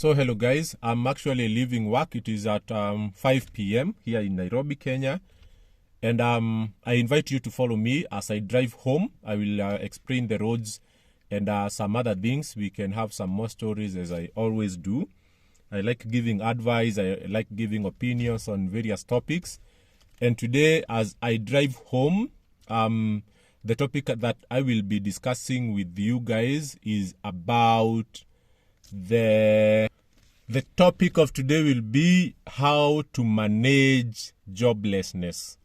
So hello guys, I'm actually leaving work. It is at 5 p.m. here in Nairobi, Kenya. And I invite you to follow me as I drive home. I will explain the roads and some other things. We can have some more stories as I always do. I like giving advice. I like giving opinions on various topics. And today as I drive home, the topic that I will be discussing with you guys is about the topic of today will be how to manage joblessness,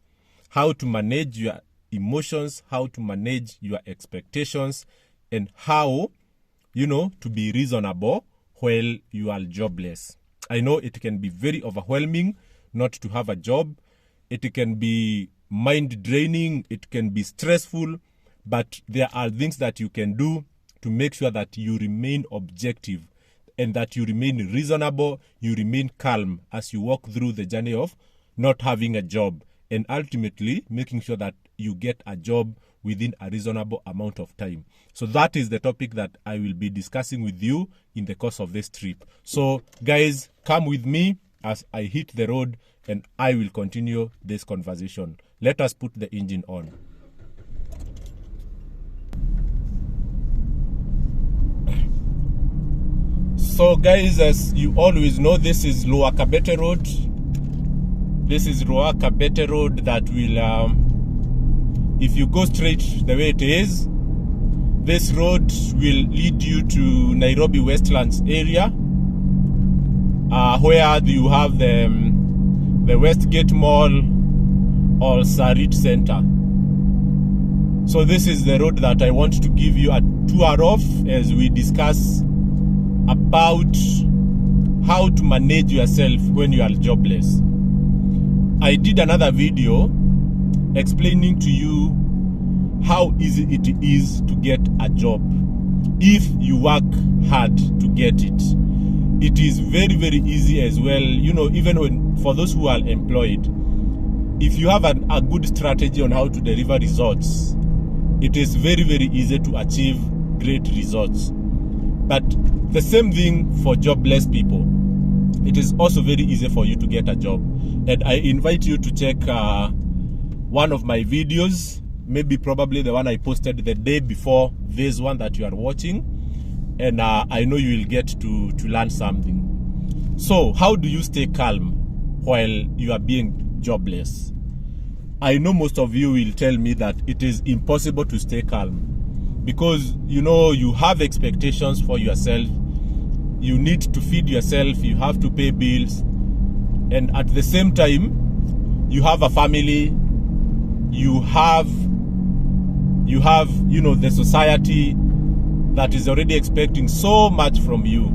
how to manage your emotions, how to manage your expectations, and how, to be reasonable while you are jobless. I know it can be very overwhelming not to have a job. It can be mind draining. It can be stressful, but there are things that you can do to make sure that you remain objective and that you remain reasonable, you remain calm as you walk through the journey of not having a job, and ultimately making sure that you get a job within a reasonable amount of time. So that is the topic that I will be discussing with you in the course of this trip. So guys, come with me as I hit the road and I will continue this conversation. Let us put the engine on. So guys, as you always know, this is Lower Kabete Road. This is Lower Kabete Road that will, if you go straight the way it is, this road will lead you to Nairobi Westlands area, where you have the Westgate Mall or Sarit Center. So this is the road that I want to give you a tour of as we discuss about how to manage yourself when you are jobless. I did another video explaining to you how easy it is to get a job if you work hard to get it. It is very, very easy as well, even when for those who are employed. If you have a good strategy on how to deliver results, it is very, very easy to achieve great results. But the same thing for jobless people. It is also very easy for you to get a job. And I invite you to check one of my videos, probably the one I posted the day before this one that you are watching. And I know you will get to learn something. So how do you stay calm while you are being jobless? I know most of you will tell me that it is impossible to stay calm. Because, you have expectations for yourself. You need to feed yourself. You have to pay bills. And at the same time, you have a family. You have, the society that is already expecting so much from you.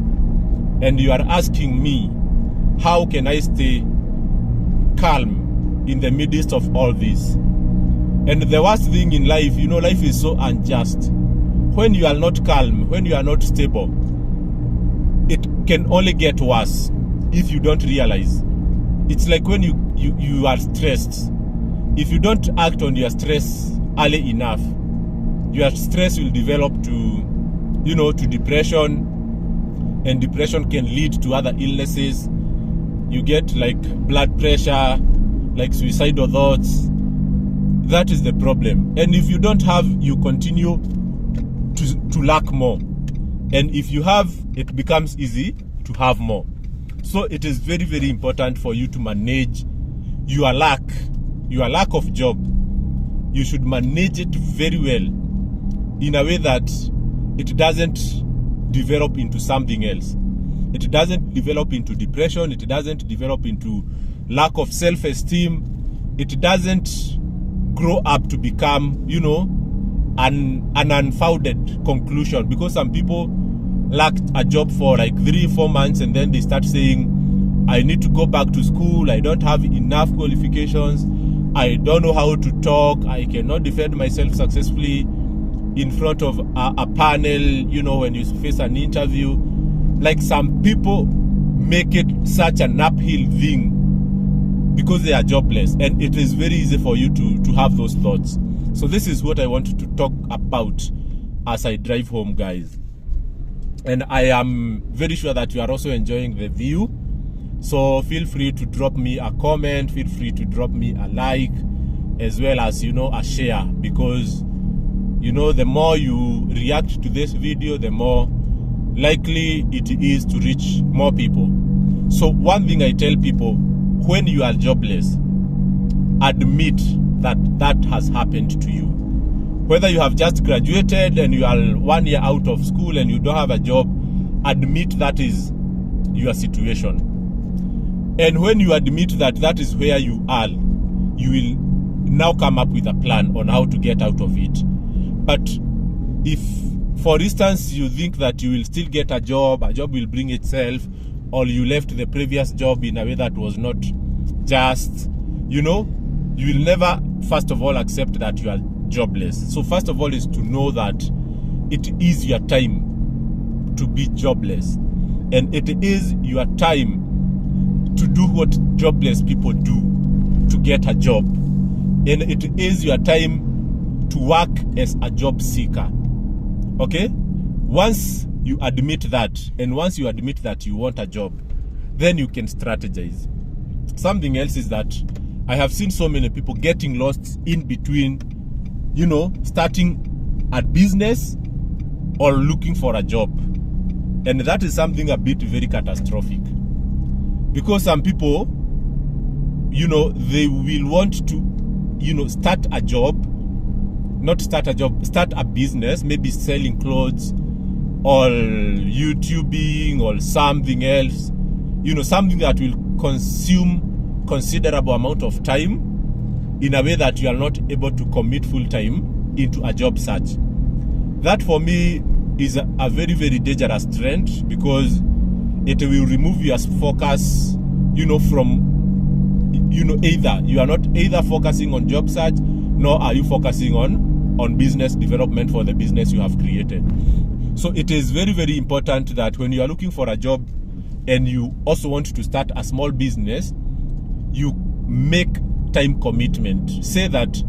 And you are asking me, how can I stay calm in the midst of all this? And the worst thing in life, life is so unjust. When you are not calm, when you are not stable, it can only get worse if you don't realize. It's like when you are stressed. If you don't act on your stress early enough, your stress will develop to depression, and depression can lead to other illnesses. You get like blood pressure, like suicidal thoughts. That is the problem. And if you don't have, you continue to lack more. And if you have, it becomes easy to have more. So it is very, very important for you to manage your lack of job. You should manage it very well in a way that it doesn't develop into something else. It doesn't develop into depression. It doesn't develop into lack of self-esteem. It doesn't grow up to become, an unfounded conclusion, because some people lacked a job for like 3-4 months and then they start saying, I need to go back to school, I don't have enough qualifications, I don't know how to talk, I cannot defend myself successfully in front of a panel, when you face an interview. Like some people make it such an uphill thing because they are jobless, and it is very easy for you to have those thoughts. So this is what I want to talk about as I drive home, guys. and I am very sure that you are also enjoying the view. So feel free to drop me a comment, feel free to drop me a like, as well as, a share, because, the more you react to this video, the more likely it is to reach more people. So one thing I tell people, when you are jobless, admit that that has happened to you. Whether you have just graduated and you are 1 year out of school and you don't have a job, admit that is your situation. And when you admit that that is where you are, you will now come up with a plan on how to get out of it. But if, for instance, you think that you will still get a job will bring itself, or you left the previous job in a way that was not just, you will never, first of all, accept that you are jobless. So first of all is to know that it is your time to be jobless, and it is your time to do what jobless people do to get a job, and it is your time to work as a job seeker. Okay, once you admit that, and once you admit that you want a job, then you can strategize. Something else is that I have seen so many people getting lost in between, starting a business or looking for a job. And that is something a bit very catastrophic. Because some people, they will want to, start a job, not start a job, start a business, maybe selling clothes or YouTubing or something else, something that will consume considerable amount of time in a way that you are not able to commit full time into a job search. That for me is a very, very dangerous trend, because it will remove your focus, from, either you are not either focusing on job search, nor are you focusing on business development for the business you have created. So it is very, very important that when you are looking for a job and you also want to start a small business, you make time commitment. Say that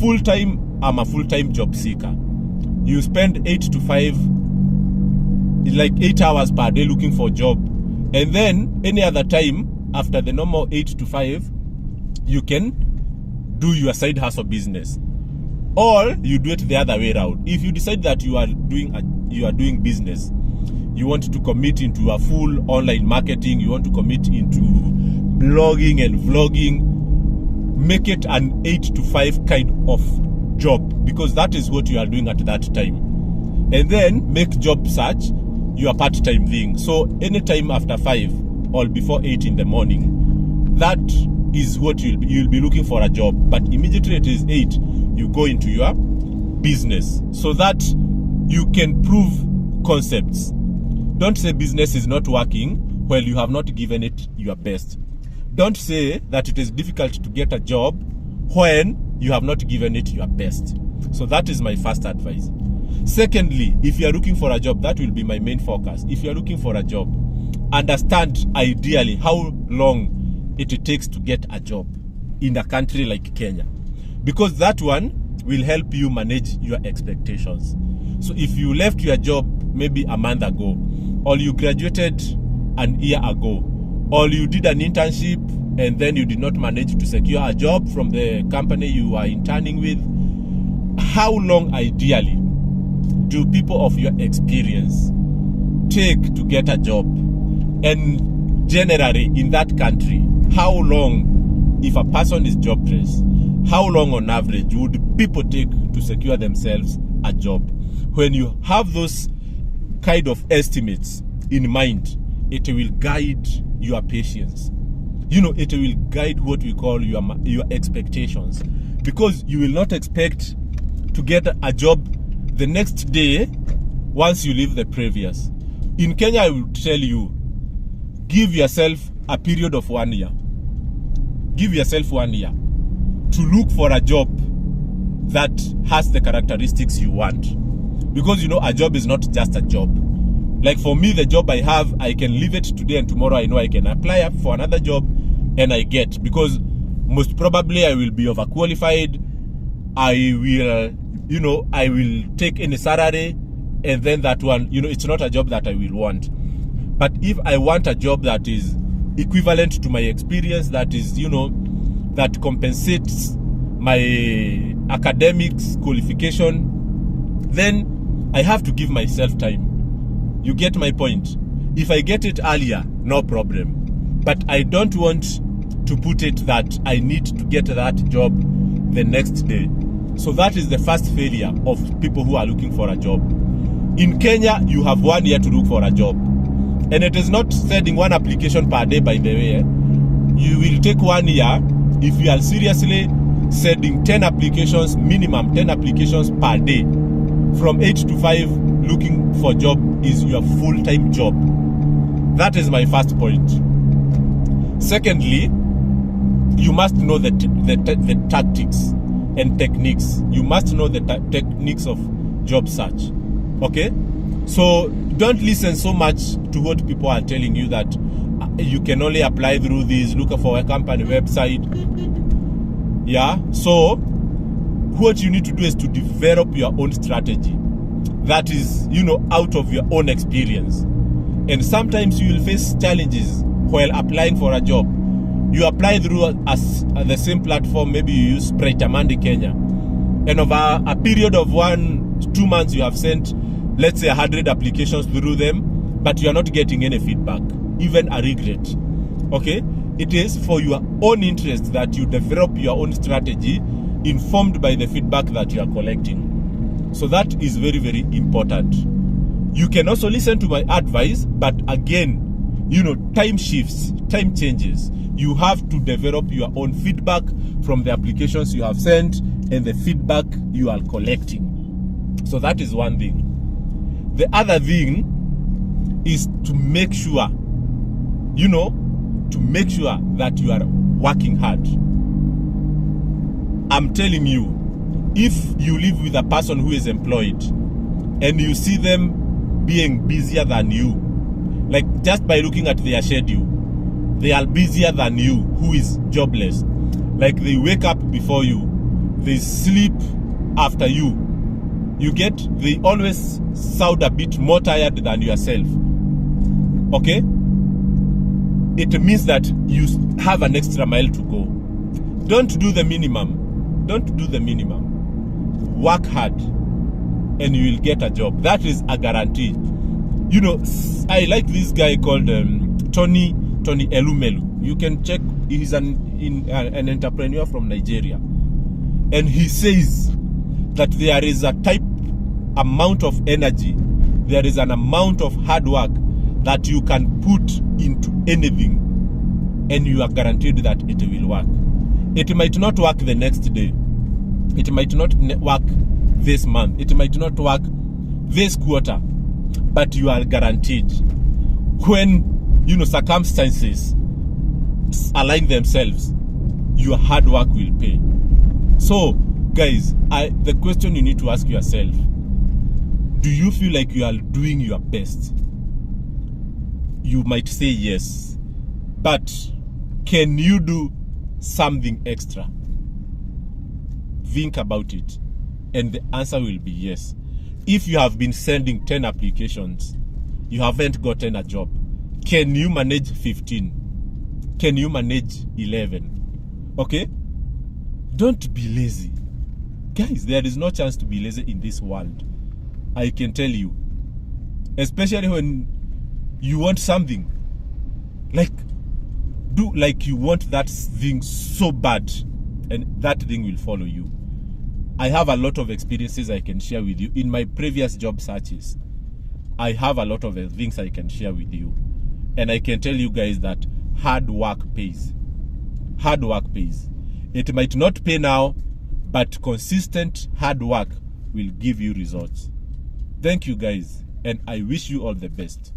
full-time, I'm a full-time job seeker. You spend 8 to 5, like 8 hours per day looking for a job. And then any other time after the normal 8 to 5, you can do your side hustle business. Or you do it the other way around. If you decide that you are doing business, you want to commit into a full online marketing, you want to commit into blogging and vlogging, make it an 8 to 5 kind of job, because that is what you are doing at that time. And then make job search your part-time thing. So anytime after 5 or before 8 in the morning, that is what you'll be looking for a job. But immediately it is 8, you go into your business, so that you can prove concepts. Don't say business is not working while you have not given it your best. Don't say that it is difficult to get a job when you have not given it your best. So that is my first advice. Secondly, if you are looking for a job, that will be my main focus. If you are looking for a job, understand ideally how long it takes to get a job in a country like Kenya, because that one will help you manage your expectations. So if you left your job maybe a month ago, or you graduated an year ago, or you did an internship and then you did not manage to secure a job from the company you are interning with, how long ideally do people of your experience take to get a job? And generally in that country, how long, if a person is jobless, how long on average would people take to secure themselves a job? When you have those kind of estimates in mind, it will guide your patience. It will guide what we call your expectations, because you will not expect to get a job the next day once you leave the previous. In Kenya, I will tell you, give yourself a period of 1 year. Give yourself 1 year to look for a job that has the characteristics you want. Because a job is not just a job. Like for me, the job I have, I can leave it today and tomorrow I know I can apply for another job and I get, because most probably I will be overqualified. I will take any salary and then that one, you know, it's not a job that I will want. But if I want a job that is equivalent to my experience, that is, you know, that compensates my academics qualification, then I have to give myself time. You get my point? If I get it earlier, no problem. But I don't want to put it that I need to get that job the next day. So that is the first failure of people who are looking for a job. In Kenya, you have 1 year to look for a job. And it is not sending one application per day, by the way. You will take 1 year if you are seriously sending 10 applications, minimum 10 applications per day. From 8 to 5, looking for job is your full-time job. That is my first point. Secondly, you must know the tactics and techniques. You must know the techniques of job search. Okay? So don't listen so much to what people are telling you that you can only apply through these, look for a company website. Yeah? So what you need to do is to develop your own strategy. That is, you know, out of your own experience. And sometimes you will face challenges while applying for a job. You apply through the same platform, maybe you use Brightamandi Kenya. And over a period of 1-2 months, you have sent, let's say, 100 applications through them, but you are not getting any feedback, even a regret. Okay? It is for your own interest that you develop your own strategy informed by the feedback that you are collecting. So that is very, very important. You can also listen to my advice, but again, you know, time shifts, time changes. You have to develop your own feedback from the applications you have sent and the feedback you are collecting. So that is one thing. The other thing is to make sure, you know, to make sure that you are working hard. I'm telling you, if you live with a person who is employed and you see them being busier than you, like just by looking at their schedule, they are busier than you who is jobless. Like they wake up before you, they sleep after you. You get, they always sound a bit more tired than yourself. Okay? It means that you have an extra mile to go. Don't do the minimum. Don't do the minimum. Work hard and you will get a job. That is a guarantee. You know, I like this guy called Tony Elumelu. You can check, he's an entrepreneur from Nigeria. And he says that there is a type amount of energy, there is an amount of hard work that you can put into anything and you are guaranteed that it will work. It might not work the next day. It might not work this month. It might not work this quarter. But you are guaranteed when, you know, circumstances align themselves, your hard work will pay. So, guys, the question you need to ask yourself, do you feel like you are doing your best? You might say yes, but can you do something extra? Think about it, and the answer will be yes. If you have been sending 10 applications, you haven't gotten a job, can you manage 15? Can you manage 11? Okay? Don't be lazy. Guys, there is no chance to be lazy in this world. I can tell you. Especially when you want something. Like, do like you want that thing so bad, and that thing will follow you. I have a lot of experiences I can share with you in my previous job searches. I have a lot of things I can share with you. And I can tell you guys that hard work pays. Hard work pays. It might not pay now, but consistent hard work will give you results. Thank you guys, and I wish you all the best.